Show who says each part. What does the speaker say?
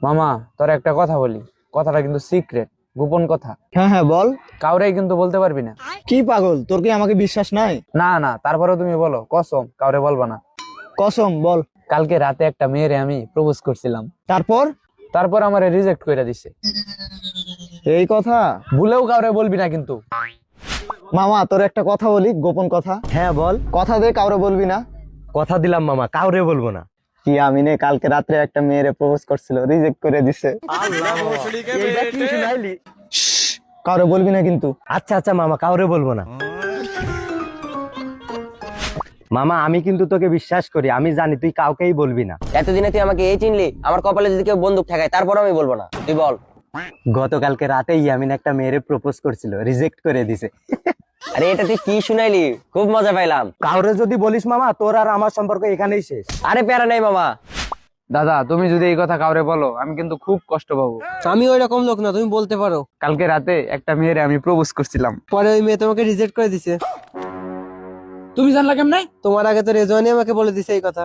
Speaker 1: মামা, তোর একটা কথা বলি। কথাটা কিন্তু সিক্রেট, গোপন কথা।
Speaker 2: হ্যাঁ হ্যাঁ বল।
Speaker 1: কাউরেই কিন্তু বলতে পারবি না।
Speaker 2: কি পাগল, তোর কি আমাকে বিশ্বাস নাই?
Speaker 1: না না, তারপরেও তুমি বলো, কসম কাউরে বলবা না।
Speaker 2: কসম বল।
Speaker 1: কালকে রাতে একটা মেয়েরে আমি প্রপোজ করছিলাম,
Speaker 2: তারপর?
Speaker 1: তারপর আমারে রিজেক্ট করে দিছে।
Speaker 2: এই কথা?
Speaker 1: ভুলেও কাউরে বলবি না কিন্তু।
Speaker 2: মামা তোর একটা কথা বলি, গোপন কথা।
Speaker 3: হ্যাঁ বল।
Speaker 2: কথা দে কাউরে বলবি না।
Speaker 3: কথা দিলাম মামা, কাউরে বলবো না।
Speaker 2: কি আমিনে কালকে রাত্রে একটা মেয়েরে প্রপোজ করছিল, রিজেক্ট করে দিছে।
Speaker 3: এইটা কি শুনাইলি?
Speaker 2: কাউরে বলবি না কিন্তু।
Speaker 3: আচ্ছা আচ্ছা মামা, কাউরে বলবো না। মামা আমি কিন্তু তোকে বিশ্বাস করি, আমি জানি তুই কাউকেই বলবি না।
Speaker 4: এতদিনে তুই আমাকে এই চিনলি, আমার কপালে যদি কেউ বন্দুক ঠেকায় তারপর আমি বলবো না, তুই বল।
Speaker 3: গতকালকে রাতে ইয়ামিন একটা মেয়েরে প্রপোজ করছিল, রিজেক্ট করে দিছে।
Speaker 4: আরে এটা তুই কি শুনাইলি, খুব মজা পাইলাম।
Speaker 3: কাউরে যদি বলিস মামা, তোর আর আমার সম্পর্ক এখানেই শেষ।
Speaker 4: আরে প্যারা নাই মামা।
Speaker 1: দাদা, তুমি যদি এই কথা কাউরে বলো, আমি কিন্তু খুব কষ্ট পাবো।
Speaker 5: আমি ওই রকম লোক না, তুমি বলতে পারো।
Speaker 1: কালকে রাতে একটা মেয়েরে আমি প্রপোজ করছিলাম।
Speaker 5: পরে ওই মেয়ে তোমাকে রিজেক্ট করে দিছে। তুমি জানলা কেমনে? তোমার আগে তো রেজওয়ানি আমাকে বলে দিছে এই কথা।